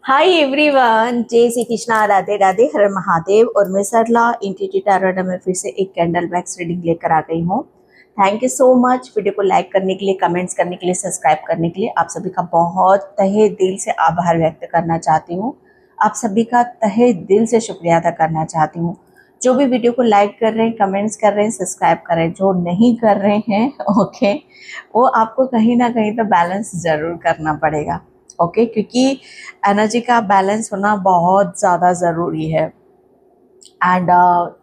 Hi everyone, जय श्री कृष्णा, राधे राधे, हर महादेव। और मैं सरला इंट्यूटिव टैरोट में फिर से एक कैंडल वैक्स रीडिंग लेकर आ गई हूँ। Thank you so much video को लाइक करने के लिए, कमेंट्स करने के लिए, सब्सक्राइब करने के लिए। आप सभी का बहुत तहे दिल से आभार व्यक्त करना चाहती हूँ। आप सभी का तहे दिल से शुक्रिया अदा करना चाहती हूँ। जो भी वीडियो को लाइक कर रहे हैं, कमेंट्स कर रहे हैं, सब्सक्राइब कर रहे हैं, जो नहीं कर रहे हैं ओके, वो आपको कहीं ना कहीं तो बैलेंस ज़रूर करना पड़ेगा। ओके, क्योंकि एनर्जी का बैलेंस होना बहुत ज़्यादा ज़रूरी है। एंड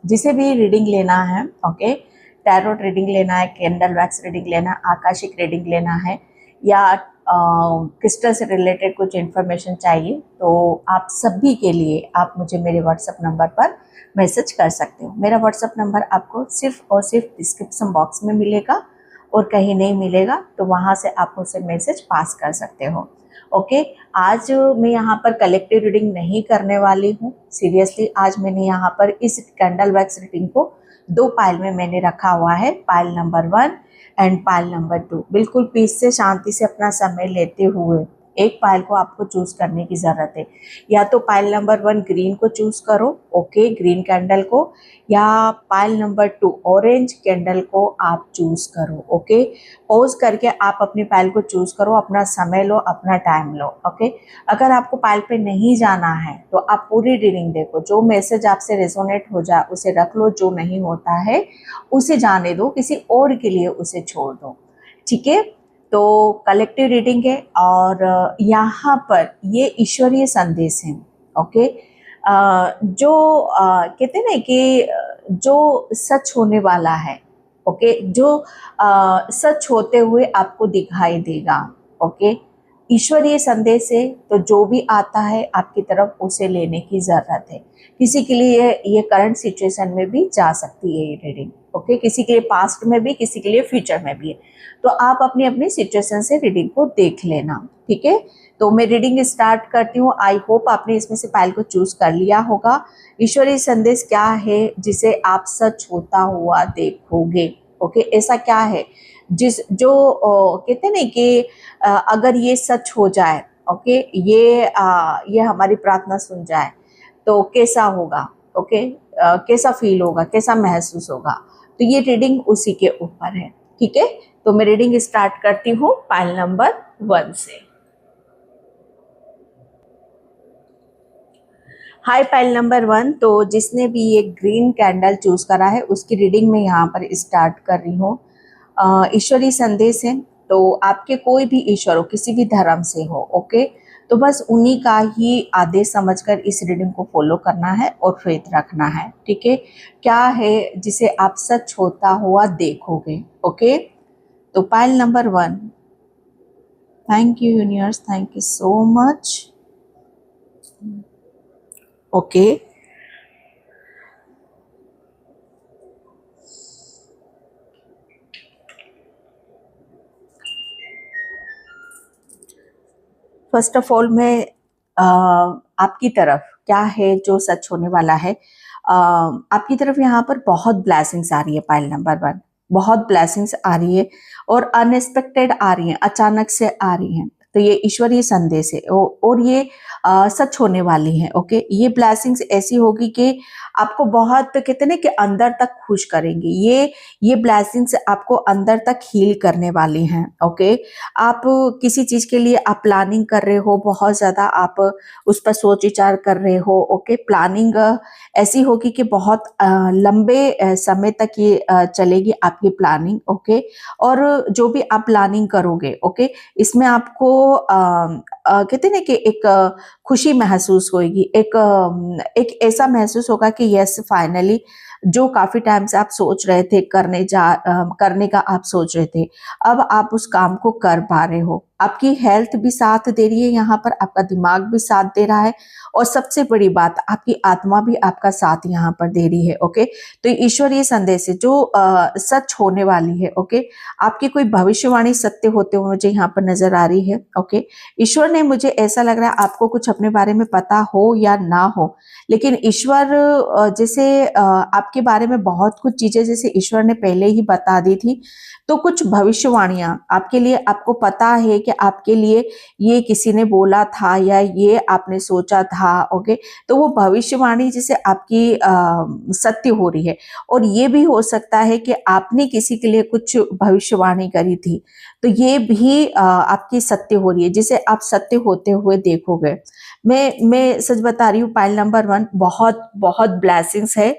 जिसे भी रीडिंग लेना है, ओके, टैरोट रीडिंग लेना है, कैंडल वैक्स रीडिंग लेना है, आकाशिक रीडिंग लेना है, या क्रिस्टल से रिलेटेड कुछ इन्फॉर्मेशन चाहिए, तो आप सभी के लिए आप मुझे मेरे व्हाट्सएप नंबर पर मैसेज कर सकते हो। मेरा व्हाट्सएप नंबर आपको सिर्फ और सिर्फ डिस्क्रिप्शन बॉक्स में मिलेगा और कहीं नहीं मिलेगा, तो वहाँ से आप मुझसे मैसेज पास कर सकते हो। ओके, आज मैं यहाँ पर कलेक्टिव रीडिंग नहीं करने वाली हूँ। सीरियसली आज मैंने यहाँ पर इस कैंडल वैक्स रीडिंग को दो पाइल में मैंने रखा हुआ है, pile number 1 and pile number 2। बिल्कुल पीस से, शांति से अपना समय लेते हुए एक पाइल को आपको चूज करने की ज़रूरत है। या तो पाइल नंबर 1 ग्रीन को चूज करो, ओके, ग्रीन कैंडल को, या पाइल नंबर 2 ऑरेंज कैंडल को आप चूज करो। ओके, पॉज करके आप अपनी पाइल को चूज करो, अपना समय लो, अपना टाइम लो। ओके, अगर आपको पाइल पे नहीं जाना है तो आप पूरी रीडिंग देखो। जो मैसेज आपसे रेजोनेट हो जाए उसे रख लो, जो नहीं होता है उसे जाने दो, किसी और के लिए उसे छोड़ दो। ठीक है, तो कलेक्टिव रीडिंग है और यहाँ पर ये ईश्वरीय संदेश है। ओके, जो कहते हैं ना कि जो सच होने वाला है, ओके, जो सच होते हुए आपको दिखाई देगा। ओके, ईश्वरीय संदेश है, तो जो भी आता है आपकी तरफ उसे लेने की ज़रूरत है। किसी के लिए ये करंट सिचुएशन में भी जा सकती है ये रीडिंग। ओके, किसी के लिए पास्ट में भी, किसी के लिए फ्यूचर में भी है। तो आप अपनी अपनी सिचुएशन से रीडिंग को देख लेना। ठीक है, तो मैं रीडिंग स्टार्ट करती हूँ। आई होप आपने इसमें से पाइल को चूज कर लिया होगा। ईश्वरीय संदेश क्या है जिसे आप सच होता हुआ देखोगे? ओके, ऐसा क्या है जिस जो कहते हैं ना कि अगर ये सच हो जाए, ओके, ये हमारी प्रार्थना सुन जाए तो कैसा होगा? ओके, कैसा फील होगा, कैसा महसूस होगा? तो ये रीडिंग उसी के ऊपर है। ठीक है, तो मैं रीडिंग स्टार्ट करती हूँ पाइल नंबर 1 से। हाय पाइल नंबर 1, तो जिसने भी ये ग्रीन कैंडल चूज करा है उसकी रीडिंग में यहाँ पर स्टार्ट कर रही हूँ। ईश्वरीय संदेश है, तो आपके कोई भी ईश्वर हो, किसी भी धर्म से हो, ओके, तो बस उन्हीं का ही आदेश समझकर इस रीडिंग को फॉलो करना है और फेथ रखना है। ठीक है, क्या है जिसे आप सच होता हुआ देखोगे? ओके, तो pile number 1, thank you universe, thank you so much. Okay, first of all मैं आपकी तरफ क्या है जो सच होने वाला है। आपकी तरफ यहाँ पर बहुत ब्लेसिंग्स आ रही है पाइल नंबर 1, बहुत ब्लेसिंग्स आ रही है और अनएक्सपेक्टेड आ रही हैं, अचानक से आ रही हैं। तो ये ईश्वरीय संदेश है और ये सच होने वाली है। ओके, ये ब्लेसिंग्स ऐसी होगी कि आपको बहुत कहते हैं कि अंदर तक खुश करेंगी। ये ब्लेसिंग्स आपको अंदर तक हील करने वाली हैं। ओके, आप किसी चीज के लिए आप प्लानिंग कर रहे हो, बहुत ज्यादा आप उस पर सोच विचार कर रहे हो। ओके, प्लानिंग ऐसी होगी कि बहुत लंबे समय तक ये चलेगी आपकी प्लानिंग। ओके, और जो भी आप प्लानिंग करोगे, ओके, इसमें आपको कहते हैं ना कि एक खुशी महसूस होगी, एक ऐसा महसूस होगा कि यस फाइनली जो काफी टाइम से आप सोच रहे थे करने का आप सोच रहे थे, अब आप उस काम को कर पा रहे हो। आपकी हेल्थ भी साथ दे रही है यहाँ पर, आपका दिमाग भी साथ दे रहा है और सबसे बड़ी बात आपकी आत्मा भी आपका साथ यहाँ पर दे रही है। ओके, तो ईश्वर ये संदेश है जो सच होने वाली है। ओके, आपकी कोई भविष्यवाणी सत्य होते हुए मुझे यहाँ पर नजर आ रही है। ओके, ईश्वर ने, मुझे ऐसा लग रहा है आपको कुछ अपने बारे में पता हो या ना हो, लेकिन ईश्वर जैसे आपके आपके बारे में बहुत कुछ चीजें जैसे ईश्वर ने पहले ही बता दी थी, तो कुछ भविष्यवाणियां आपके लिए, आपको पता है कि आपके लिए ये किसी ने बोला था या ये आपने सोचा था, ओके, तो वो भविष्यवाणी जैसे आपकी सत्य हो रही है। और ये भी हो सकता है कि आपने किसी के लिए कुछ भविष्यवाणी करी थी, तो ये भी आपकी सत्य हो रही है, जिसे आप सत्य होते हुए देखोगे। मैं सच बता रही हूँ, पाइल नंबर 1 बहुत बहुत ब्लेसिंग्स है।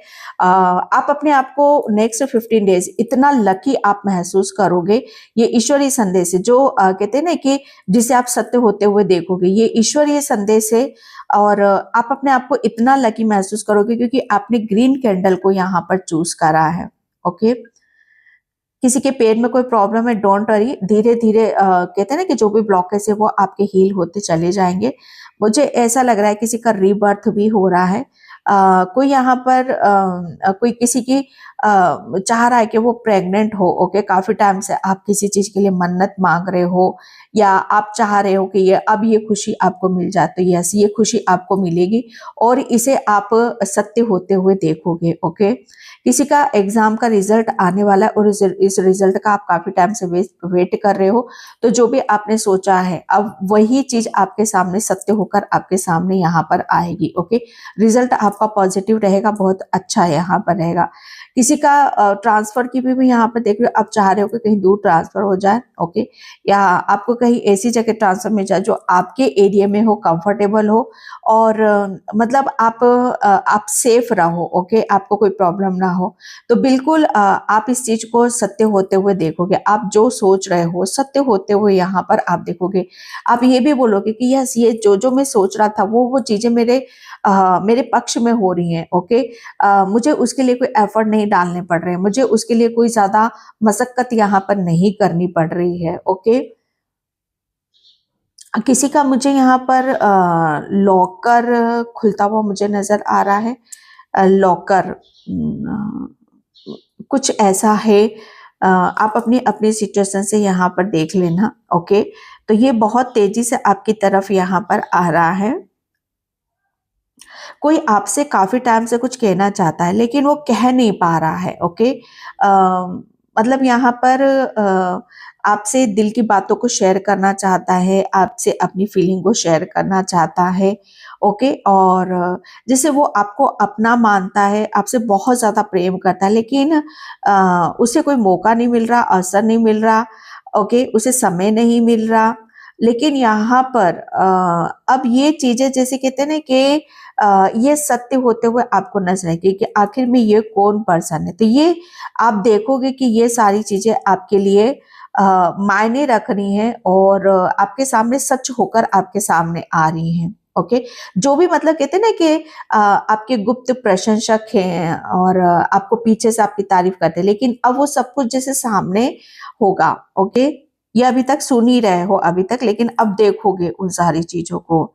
आप अपने आप को नेक्स्ट 15 डेज इतना लकी आप महसूस करोगे। ये ईश्वरीय संदेश है, जो कहते हैं ना कि जिसे आप सत्य होते हुए देखोगे, ये ईश्वरीय संदेश है। और आप अपने आप को इतना लकी महसूस करोगे क्योंकि आपने ग्रीन कैंडल को यहाँ पर चूज करा है। ओके, किसी के पेट में कोई प्रॉब्लम है, डोंट वरी, धीरे धीरे कहते हैं ना कि जो भी ब्लॉकेज है वो आपके हील होते चले जाएंगे। मुझे ऐसा लग रहा है किसी का रीबर्थ भी हो रहा है। कोई यहाँ पर कोई किसी की चाह रहा है कि वो प्रेग्नेंट हो। ओके, काफी टाइम से आप किसी चीज के लिए मन्नत मांग रहे हो, या आप चाह रहे हो कि ये अब ये खुशी आपको मिल जाए, तो यस, ये खुशी आपको मिलेगी और इसे आप सत्य होते हुए देखोगे। ओके, किसी का एग्जाम का रिजल्ट आने वाला है और इस रिजल्ट का आप काफी टाइम से वेट कर रहे हो, तो जो भी आपने सोचा है अब वही चीज आपके सामने सत्य होकर आपके सामने यहाँ पर आएगी। ओके, रिजल्ट आपका पॉजिटिव रहेगा, बहुत अच्छा यहाँ पर रहेगा। किसी का ट्रांसफर की भी यहाँ पर देख रहे हो, आप चाह रहे हो कि कहीं दूर ट्रांसफर हो जाए। ओके, या आपको कहीं ऐसी जगह ट्रांसफर मिल जाए जो आपके एरिया में हो, कंफर्टेबल हो, और मतलब आप सेफ रहो। ओके, आपको कोई प्रॉब्लम ना हो, तो बिल्कुल आप इस चीज को सत्य होते हुए देखोगे। आप जो सोच रहे हो सत्य होते हुए यहाँ पर आप देखोगे। आप ये भी बोलोगे कि यस, ये जो मैं सोच रहा था वो चीजें मेरे पक्ष में हो रही हैं। ओके, मुझे उसके लिए कोई एफर्ट नहीं डालने पड़ रहे हैं, मुझे उसके लिए कोई ज्यादा मशक्कत यहाँ पर नहीं करनी पड़ रही है। ओके, किसी का मुझे यहाँ पर लॉकर खुलता हुआ मुझे नजर आ रहा है। लॉकर कुछ ऐसा है। आप अपनी अपनी सिचुएशन से यहाँ पर देख लेना। ओके, तो ये बहुत तेजी से आपकी तरफ यहाँ पर आ रहा है। कोई आपसे काफी टाइम से कुछ कहना चाहता है लेकिन वो कह नहीं पा रहा है। ओके, मतलब यहाँ पर आपसे दिल की बातों को शेयर करना चाहता है, आपसे अपनी फीलिंग को शेयर करना चाहता है। ओके, और जैसे वो आपको अपना मानता है, आपसे बहुत ज्यादा प्रेम करता है, लेकिन उसे कोई मौका नहीं मिल रहा, अवसर नहीं मिल रहा। ओके, उसे समय नहीं मिल रहा। लेकिन यहाँ पर अब ये चीजें जैसे कहते हैं ना कि ये सत्य होते हुए आपको नजर आएगी कि आखिर में ये कौन पर्सन है। तो ये आप देखोगे कि ये सारी चीजें आपके लिए मायने रख रही हैं और आपके सामने सच होकर आपके सामने आ रही हैं। ओके, जो भी मतलब कहते हैं ना कि आपके गुप्त प्रशंसक हैं और आपको पीछे से आपकी तारीफ करते हैं, लेकिन अब वो सब कुछ जैसे सामने होगा। ओके, ये अभी तक सुन ही रहे हो अभी तक, लेकिन अब देखोगे उन सारी चीजों को।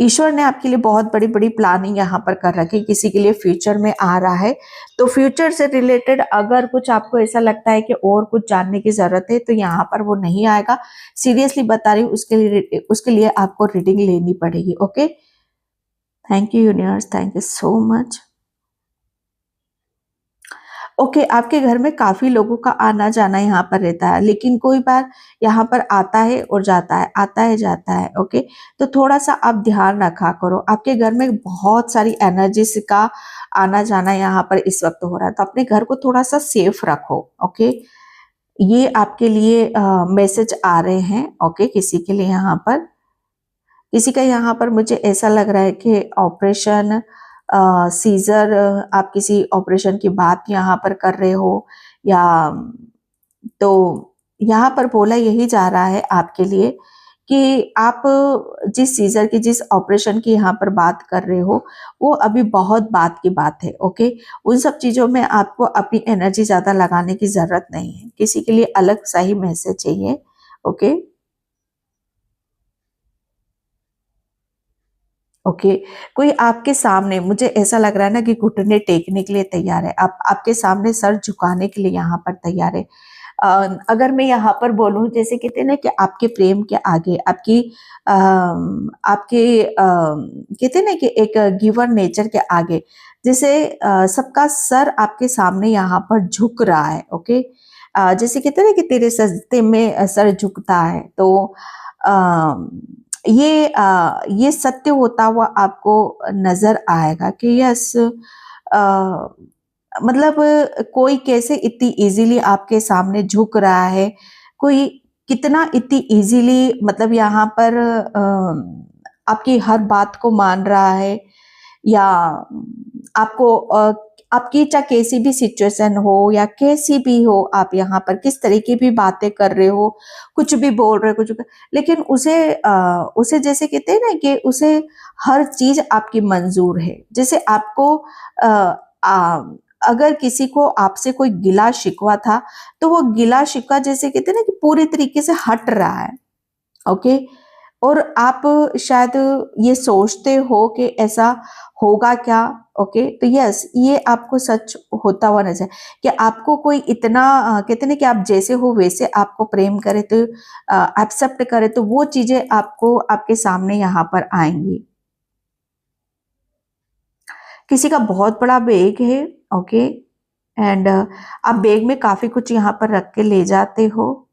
ईश्वर ने आपके लिए बहुत बड़ी बड़ी प्लानिंग यहाँ पर कर रखी है, किसी के लिए फ्यूचर में आ रहा है। तो फ्यूचर से रिलेटेड अगर कुछ आपको ऐसा लगता है कि और कुछ जानने की जरूरत है, तो यहाँ पर वो नहीं आएगा। सीरियसली बता रही हूँ, उसके लिए आपको रीडिंग लेनी पड़ेगी। Okay, thank you universe, thank you so much. Okay, आपके घर में काफी लोगों का आना जाना यहाँ पर रहता है, लेकिन कोई बार यहाँ पर आता है और जाता है, आता है जाता है। ओके, तो थोड़ा सा आप ध्यान रखा करो। आपके घर में बहुत सारी एनर्जीज का आना जाना यहाँ पर इस वक्त हो रहा है, तो अपने घर को थोड़ा सा सेफ रखो। ओके, ये आपके लिए मैसेज आ रहे हैं। ओके, किसी के लिए यहाँ पर, किसी का यहाँ पर मुझे ऐसा लग रहा है कि ऑपरेशन सीजर, आप किसी ऑपरेशन की बात यहाँ पर कर रहे हो, या तो यहाँ पर बोला यही जा रहा है आपके लिए कि आप जिस सीजर की, जिस ऑपरेशन की यहाँ पर बात कर रहे हो, वो अभी बहुत बात की बात है। ओके, उन सब चीजों में आपको अपनी एनर्जी ज्यादा लगाने की जरूरत नहीं है। किसी के लिए अलग सही मैसेज चाहिए। ओके, ओके, कोई आपके सामने मुझे ऐसा लग रहा है ना कि घुटने टेकने के लिए तैयार है, आप आपके सामने सर झुकाने के लिए यहाँ पर तैयार है। अगर मैं यहाँ पर बोलूँ, जैसे कहते हैं ना कि आपके प्रेम के आगे, आपके कहते हैं ना कि एक गिवर नेचर के आगे, जैसे सबका सर आपके सामने यहाँ पर झुक रहा है। ओके, जैसे कहते हैं ना कि तेरे सजदे में सर झुकता है, तो अ, ये सत्य होता हुआ आपको नजर आएगा कि यस, मतलब कोई कैसे इतनी इजीली आपके सामने झुक रहा है, कोई कितना इतनी इजीली, मतलब यहाँ पर आपकी हर बात को मान रहा है, या आपको आपकी चाहे कैसी भी सिचुएशन हो या कैसी भी हो, आप यहाँ पर किस तरह की भी बातें कर रहे हो, कुछ भी बोल रहे हो, लेकिन उसे जैसे कहते हैं ना कि उसे हर चीज आपकी मंजूर है। जैसे आपको अ, आ, अगर किसी को आपसे कोई गिला शिकवा था, तो वो गिला शिकवा जैसे कहते हैं ना कि पूरी तरीके से हट रहा है। ओके, और आप शायद ये सोचते हो कि ऐसा होगा क्या। ओके, तो यस, ये आपको सच होता हुआ नजर, कि आपको कोई इतना कहते हैं ना कि आप जैसे हो वैसे आपको प्रेम करे, तो एक्सेप्ट करे, तो वो चीजें आपको आपके सामने यहाँ पर आएंगी। किसी का बहुत बड़ा बैग है। ओके, एंड आप बैग में काफी कुछ यहाँ पर रख के ले जाते हो,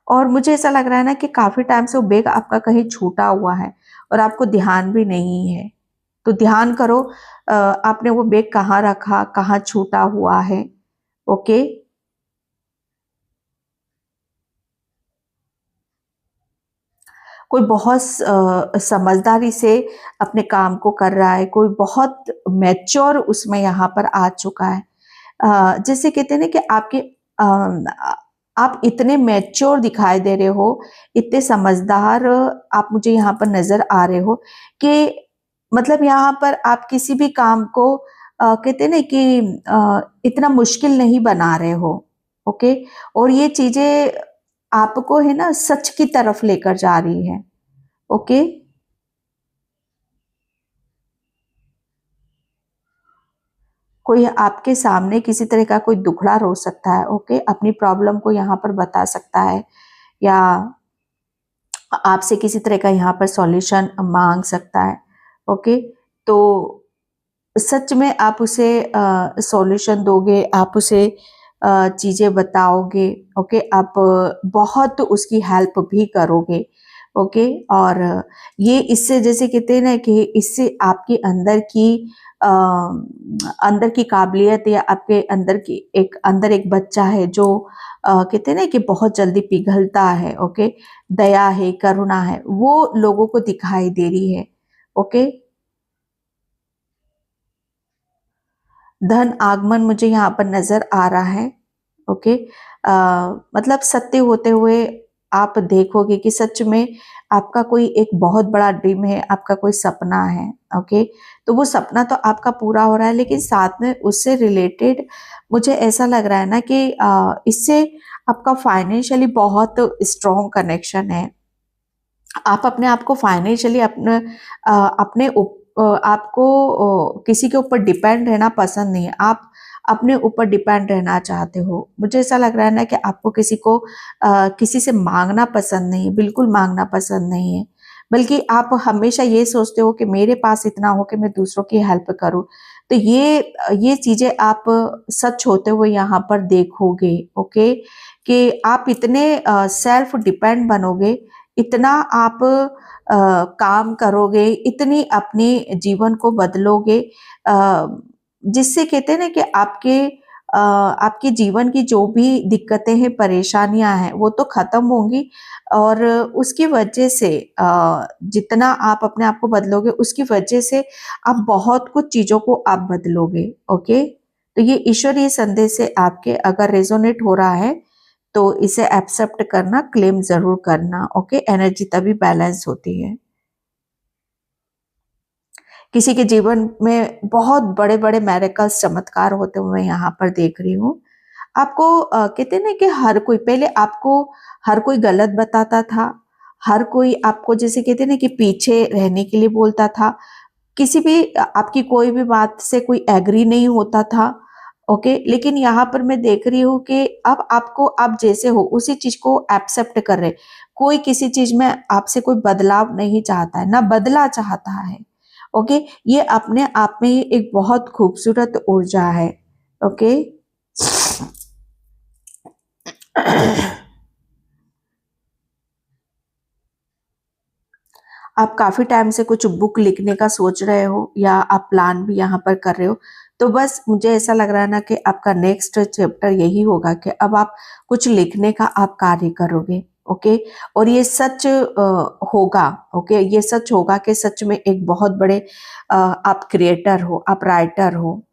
और मुझे ऐसा लग रहा है ना कि काफी टाइम से वो बैग आपका कहीं छूटा हुआ है और आपको ध्यान भी नहीं है। तो ध्यान करो, आपने वो बैग कहाँ रखा, कहाँ छूटा हुआ है। ओके, कोई बहुत समझदारी से अपने काम को कर रहा है, कोई बहुत मैच्योर उसमें यहाँ पर आ चुका है। जैसे कहते हैं ना कि आप इतने मैच्योर दिखाई दे रहे हो, इतने समझदार आप मुझे यहाँ पर नजर आ रहे हो, कि मतलब यहाँ पर आप किसी भी काम को कहते हैं ना कि इतना मुश्किल नहीं बना रहे हो। ओके, और ये चीजें आपको है ना सच की तरफ लेकर जा रही है। ओके, कोई आपके सामने किसी तरह का कोई दुखड़ा रो सकता है। ओके, अपनी प्रॉब्लम को यहाँ पर बता सकता है, या आपसे किसी तरह का यहाँ पर सॉल्यूशन मांग सकता है। ओके, तो सच में आप उसे सॉल्यूशन दोगे, आप उसे चीजें बताओगे। ओके, आप बहुत उसकी हेल्प भी करोगे। ओके, और ये इससे जैसे कहते हैं ना कि इससे आपके अ, अंदर की काबिलियत, या आपके अंदर एक बच्चा है जो कहते हैं ना कि बहुत जल्दी पिघलता है। ओके, दया है, करुणा है, वो लोगों को दिखाई दे रही है। ओके, धन आगमन मुझे यहाँ पर नजर आ रहा है। ओके, मतलब सत्य होते हुए आप देखोगे कि सच में आपका कोई एक बहुत बड़ा ड्रीम है, आपका कोई सपना है। ओके, तो वो सपना तो आपका पूरा हो रहा है, लेकिन साथ में उससे रिलेटेड मुझे ऐसा लग रहा है ना कि इससे आपका फाइनेंशियली बहुत स्ट्रॉन्ग कनेक्शन है। आप अपने आप को फाइनेंशियली आपको किसी के ऊपर डिपेंड रहना पसंद नहीं है, आप अपने ऊपर डिपेंड रहना चाहते हो। मुझे ऐसा लग रहा है ना कि आपको किसी से मांगना पसंद नहीं है, बिल्कुल मांगना पसंद नहीं है, बल्कि आप हमेशा ये सोचते हो कि मेरे पास इतना हो कि मैं दूसरों की हेल्प करूं। तो ये चीजें आप सच होते हुए यहाँ पर देखोगे। ओके, कि आप इतने सेल्फ डिपेंड बनोगे, इतना आप काम करोगे, इतनी अपने जीवन को बदलोगे, जिससे कहते हैं ना कि आपके जीवन की जो भी दिक्कतें हैं, परेशानियां हैं, वो तो खत्म होंगी, और उसकी वजह से जितना आप अपने आप को बदलोगे, उसकी वजह से आप बहुत कुछ चीजों को आप बदलोगे। ओके, तो ये ईश्वरीय संदेश से आपके अगर रेजोनेट हो रहा है, तो इसे एक्सेप्ट करना, क्लेम जरूर करना। ओके, एनर्जी तभी बैलेंस होती है। किसी के जीवन में बहुत बड़े बड़े मैरिकल्स, चमत्कार होते हुए यहाँ पर देख रही हूँ। आपको कहते हैं ना कि पहले आपको हर कोई गलत बताता था, हर कोई आपको जैसे कहते हैं ना कि पीछे रहने के लिए बोलता था, किसी भी आपकी कोई भी बात से कोई एग्री नहीं होता था, ओके। लेकिन यहाँ पर मैं देख रही हूँ कि अब आपको, आप जैसे हो उसी चीज को एक्सेप्ट कर रहे। कोई किसी चीज में आपसे कोई बदलाव नहीं चाहता है, ना बदला चाहता है। ओके। ये अपने आप में ही एक बहुत खूबसूरत ऊर्जा है। ओके। आप काफी टाइम से कुछ बुक लिखने का सोच रहे हो, या आप प्लान भी यहाँ पर कर रहे हो, तो बस मुझे ऐसा लग रहा है ना कि आपका नेक्स्ट चैप्टर यही होगा कि अब आप कुछ लिखने का आप कार्य करोगे। ओके। और ये सच होगा। ओके। ये सच होगा कि सच में एक बहुत बड़े आप क्रिएटर हो, आप राइटर हो।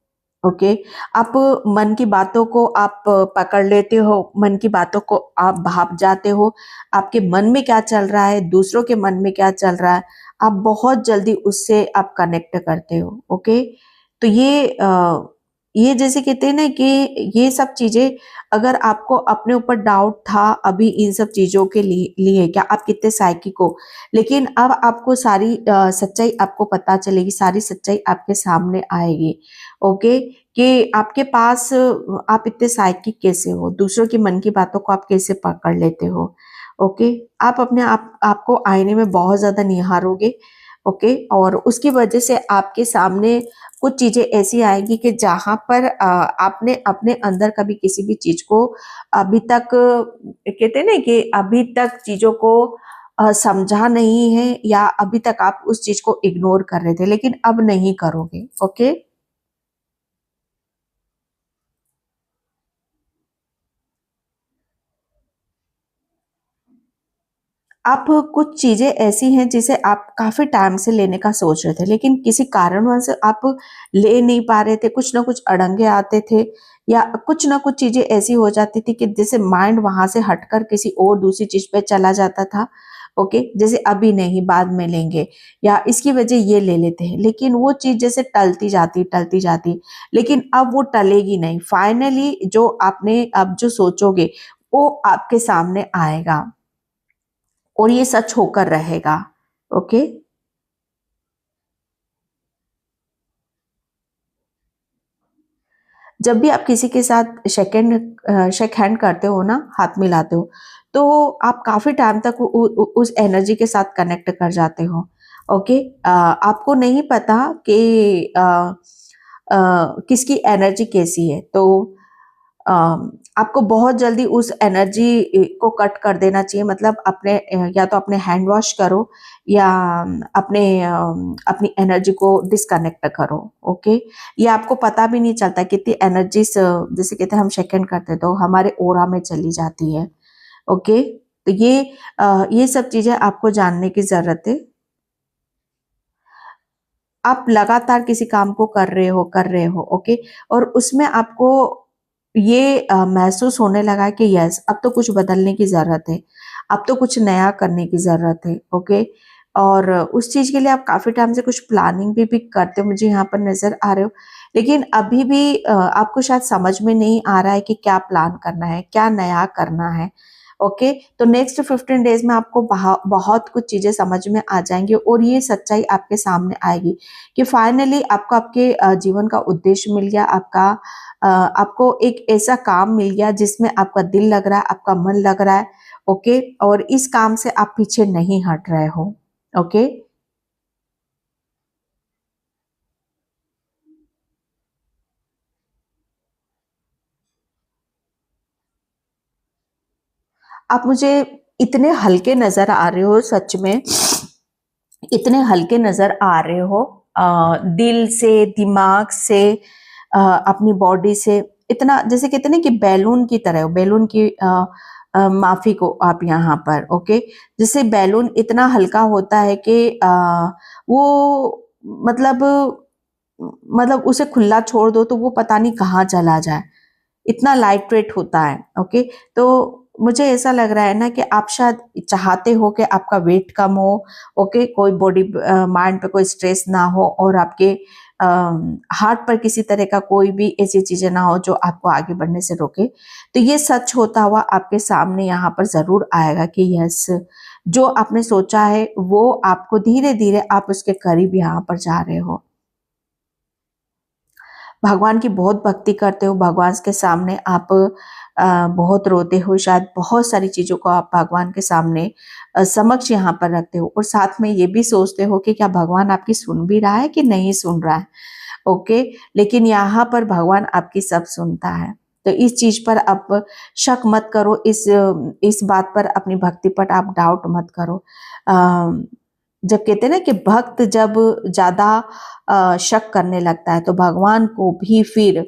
ओके। आप मन की बातों को आप पकड़ लेते हो, मन की बातों को आप भाप जाते हो। आपके मन में क्या चल रहा है, दूसरों के मन में क्या चल रहा है, आप बहुत जल्दी उससे आप कनेक्ट करते हो। ओके। तो ये जैसे कहते हैं ना कि ये सब चीजें, अगर आपको अपने ऊपर डाउट था अभी इन सब चीजों के लिए क्या आप कितने साइकिक हो, लेकिन अब आपको सारी सच्चाई आपको पता चलेगी, सारी सच्चाई आपके सामने आएगी। ओके। कि आपके पास आप इतने साइकिक कैसे हो, दूसरों के मन की बातों को आप कैसे पकड़ लेते हो। ओके। आप अपने आपको आईने में बहुत ज्यादा निहारोगे। ओके। और उसकी वजह से आपके सामने कुछ चीजें ऐसी आएगी कि जहां पर आपने अपने अंदर कभी किसी भी चीज को अभी तक कहते हैं ना कि अभी तक चीजों को समझा नहीं है, या अभी तक आप उस चीज को इग्नोर कर रहे थे, लेकिन अब नहीं करोगे। ओके। आप कुछ चीजें ऐसी हैं जिसे आप काफी टाइम से लेने का सोच रहे थे, लेकिन किसी कारणवश आप ले नहीं पा रहे थे, कुछ ना कुछ अड़ंगे आते थे, या कुछ ना कुछ चीजें ऐसी हो जाती थी कि जैसे माइंड वहां से हटकर किसी और दूसरी चीज पे चला जाता था। ओके। जैसे अभी नहीं, बाद में लेंगे, या इसकी वजह ये ले लेते हैं, लेकिन वो चीज जैसे टलती जाती, लेकिन अब वो टलेगी नहीं। फाइनली जो आपने अब जो सोचोगे वो आपके सामने आएगा, और ये सच होकर रहेगा। ओके। जब भी आप किसी के साथ शेक हैंड करते हो ना, हाथ मिलाते हो, तो आप काफी टाइम तक उस एनर्जी के साथ कनेक्ट कर जाते हो। ओके। आपको नहीं पता कि किसकी एनर्जी कैसी है, तो आपको बहुत जल्दी उस एनर्जी को कट कर देना चाहिए। मतलब अपने या तो अपने हैंड वॉश करो, या अपनी एनर्जी को डिस्कनेक्ट करो। ओके। ये आपको पता भी नहीं चलता कितनी एनर्जी जैसे कहते हैं हम सेकंड करते हैं, तो हमारे ओरा में चली जाती है। ओके। तो ये सब चीजें आपको जानने की जरूरत है। आप लगातार किसी काम को कर रहे हो। ओके। और उसमें आपको ये महसूस होने लगा कि यस, अब तो कुछ बदलने की जरूरत है, अब तो कुछ नया करने की जरूरत है। ओके। और उस चीज के लिए आप काफी टाइम से कुछ प्लानिंग भी करते हो, मुझे यहाँ पर नजर आ रहे हो, लेकिन अभी भी आपको शायद समझ में नहीं आ रहा है कि क्या प्लान करना है, क्या नया करना है। ओके। तो नेक्स्ट 15 डेज में आपको बहुत कुछ चीजें समझ में आ जाएंगी, और ये सच्चाई आपके सामने आएगी कि फाइनली आपको आपके जीवन का उद्देश्य मिल गया। आपको एक ऐसा काम मिल गया जिसमें आपका दिल लग रहा है, आपका मन लग रहा है। ओके। और इस काम से आप पीछे नहीं हट रहे हो। ओके। आप मुझे इतने हल्के नजर आ रहे हो, सच में इतने हल्के नजर आ रहे हो, दिल से, दिमाग से, अपनी बॉडी से, इतना जैसे कहते हैं ना कि बैलून की तरह हो, बैलून की माफी को आप यहाँ पर। ओके। जैसे बैलून इतना हल्का होता है कि वो मतलब उसे खुला छोड़ दो तो वो पता नहीं कहाँ चला जाए, इतना लाइट वेट होता है। ओके। तो मुझे ऐसा लग रहा है ना कि आप शायद चाहते हो कि आपका वेट कम हो। ओके। कोई बॉडी माइंड पे कोई स्ट्रेस ना हो, और आपके हार्ट पर किसी तरह का कोई भी ऐसी चीजें ना हो जो आपको आगे बढ़ने से रोके। तो ये सच होता हुआ आपके सामने यहाँ पर जरूर आएगा कि यस, जो आपने सोचा है वो आपको धीरे धीरे आप उसके करीब यहाँ पर जा रहे हो। भगवान की बहुत भक्ति करते हो, भगवान के सामने आप बहुत रोते हो, शायद बहुत सारी चीज़ों को आप भगवान के सामने समक्ष यहाँ पर रखते हो, और साथ में ये भी सोचते हो कि क्या भगवान आपकी सुन भी रहा है कि नहीं सुन रहा है। ओके, लेकिन यहाँ पर भगवान आपकी सब सुनता है। तो इस चीज पर आप शक मत करो, इस बात पर अपनी भक्ति पर आप डाउट मत करो। जब कहते हैं ना कि भक्त जब ज्यादा शक करने लगता है तो भगवान को भी फिर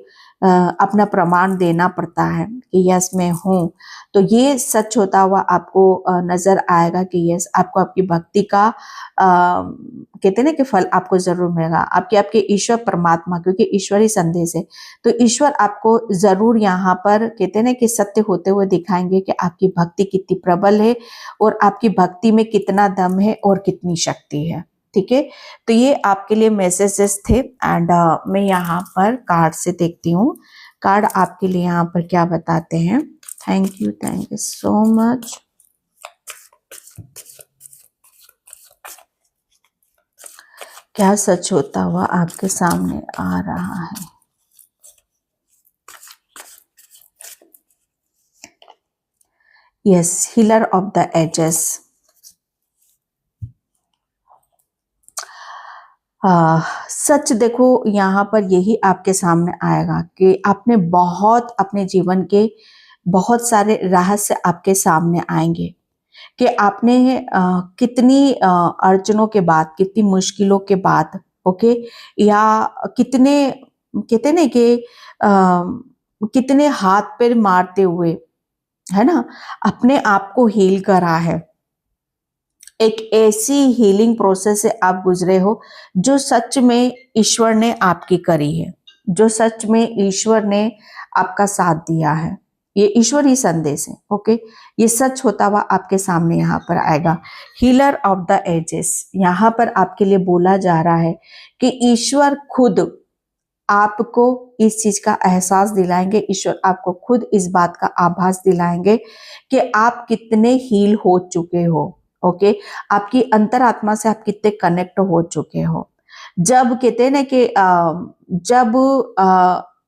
अपना प्रमाण देना पड़ता है कि यस मैं हूँ। तो ये सच होता हुआ आपको नजर आएगा कि यस आपको आपकी भक्ति का कहते हैं ना कि फल आपको जरूर मिलेगा। आपके ईश्वर परमात्मा, क्योंकि ईश्वर ही संदेश है, तो ईश्वर आपको जरूर यहाँ पर कहते हैं ना कि सत्य होते हुए दिखाएंगे कि आपकी भक्ति कितनी प्रबल है और आपकी भक्ति में कितना दम है और कितनी शक्ति है। ठीक है, तो ये आपके लिए मैसेजेस थे। एंड मैं यहाँ पर कार्ड से देखती हूँ, कार्ड आपके लिए यहाँ पर क्या बताते हैं। Thank you so much. क्या सच होता हुआ आपके सामने आ रहा है। Yes, healer of the ages. सच देखो, यहाँ पर यही आपके सामने आएगा कि आपने बहुत अपने जीवन के बहुत सारे रहस्य आपके सामने आएंगे कि आपने कितनी अड़चनों के बाद, कितनी मुश्किलों के बाद, ओके, या कितने कहते नहीं कि कितने हाथ पैर मारते हुए, है ना, अपने आप को हील करा है। एक ऐसी हीलिंग प्रोसेस से आप गुजरे हो जो सच में ईश्वर ने आपकी करी है, जो सच में ईश्वर ने आपका साथ दिया है। ये ईश्वर ही संदेश है। ओके, ये सच होता हुआ आपके सामने यहाँ पर आएगा। हीलर ऑफ द एजेस, यहाँ पर आपके लिए बोला जा रहा है कि ईश्वर खुद आपको इस चीज का एहसास दिलाएंगे, ईश्वर आपको खुद इस बात का आभास दिलाएंगे कि आप कितने हील हो चुके हो। ओके, आपकी अंतरात्मा से आप कितने कनेक्ट हो चुके हो। जब कहते हैं ना कि जब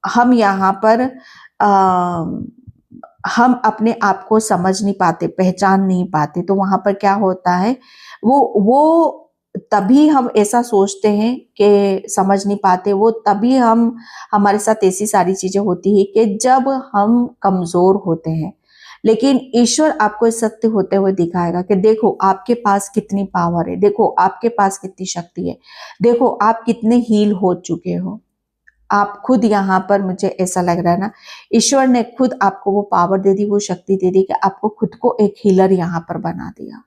हम यहाँ पर हम अपने आप को समझ नहीं पाते, पहचान नहीं पाते, तो वहां पर क्या होता है, वो तभी हम ऐसा सोचते हैं कि समझ नहीं पाते, वो तभी हम हमारे साथ ऐसी सारी चीजें होती है कि जब हम कमजोर होते हैं। लेकिन ईश्वर आपको इस सत्य होते हुए दिखाएगा कि देखो आपके पास कितनी पावर है, देखो आपके पास कितनी शक्ति है, देखो आप कितने हील हो चुके हो। आप खुद यहाँ पर, मुझे ऐसा लग रहा है ना, ईश्वर ने खुद आपको वो पावर दे दी, वो शक्ति दे दी कि आपको खुद को एक हीलर यहाँ पर बना दिया।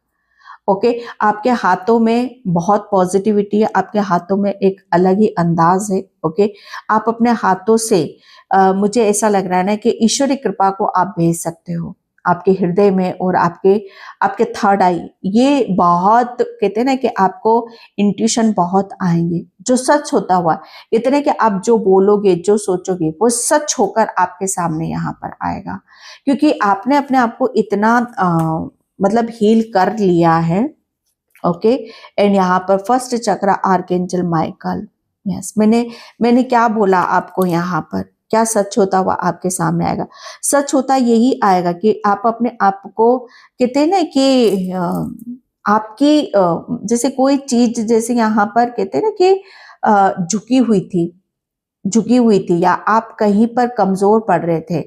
ओके, आपके हाथों में बहुत पॉजिटिविटी है, आपके हाथों में एक अलग ही अंदाज है। ओके, आप अपने हाथों से मुझे ऐसा लग रहा है ना कि ईश्वरी कृपा को आप भेज सकते हो आपके हृदय में, और आपके आपके थर्ड आई, ये बहुत कहते हैं ना कि आपको इंट्यूशन बहुत आएंगे जो सच होता हुआ, इतने कि आप जो बोलोगे, जो सोचोगे, वो सच होकर आपके सामने यहाँ पर आएगा, क्योंकि आपने अपने आप को इतना मतलब हील कर लिया है। ओके, एंड यहाँ पर फर्स्ट चक्र आर्कएंजल माइकल। यस, मैंने क्या बोला आपको, यहाँ पर क्या सच होता हुआ आपके सामने आएगा। सच होता यही आएगा कि आप अपने आप को कहते हैं ना कि आपकी जैसे कोई चीज, जैसे यहाँ पर कहते हैं ना कि झुकी हुई थी, या आप कहीं पर कमजोर पड़ रहे थे,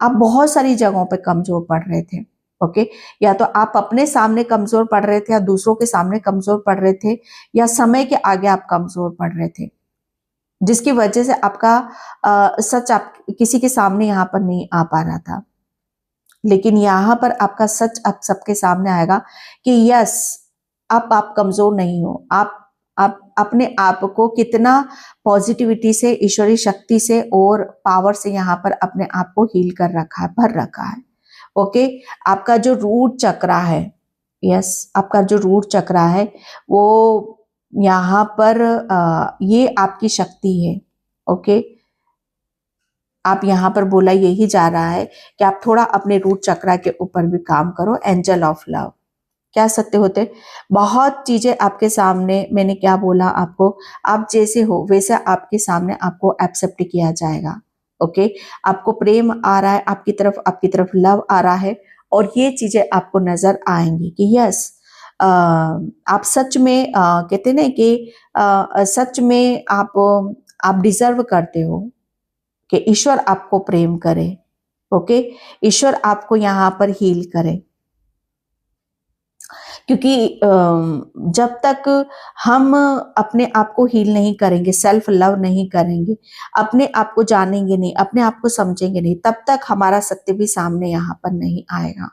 आप बहुत सारी जगहों पे कमजोर पड़ रहे थे। ओके, या तो आप अपने सामने कमजोर पड़ रहे थे, या दूसरों के सामने कमजोर पड़ रहे थे, या समय के आगे आप कमजोर पड़ रहे थे, जिसकी वजह से आपका सच आप किसी के सामने यहाँ पर नहीं आ पा रहा था। लेकिन यहाँ पर आपका सच आप सबके सामने आएगा कि यस, अब आप कमजोर नहीं हो। आप अपने आप को कितना पॉजिटिविटी से, ईश्वरी शक्ति से और पावर से यहाँ पर अपने आप को हील कर रखा है, भर रखा है। ओके, आपका जो रूट चक्रा है, यस, आपका जो रूट चक्रा है वो यहाँ पर ये आपकी शक्ति है। ओके, आप यहाँ पर बोला यही जा रहा है कि आप थोड़ा अपने रूट चक्रा के ऊपर भी काम करो। एंजल ऑफ लव, क्या सत्य होते? बहुत चीजें आपके सामने, मैंने क्या बोला आपको, आप जैसे हो वैसे आपके सामने आपको एक्सेप्ट किया जाएगा। ओके, आपको प्रेम आ रहा है आपकी तरफ लव आ रहा है, और ये चीजें आपको नजर आएंगी कि यस, आप सच में कहते ना कि सच में आप डिजर्व करते हो कि ईश्वर आपको प्रेम करे। ओके, ईश्वर आपको यहाँ पर हील करे, क्योंकि जब तक हम अपने आप को हील नहीं करेंगे, सेल्फ लव नहीं करेंगे, अपने आप को जानेंगे नहीं, अपने आप को समझेंगे नहीं, तब तक हमारा सत्य भी सामने यहाँ पर नहीं आएगा।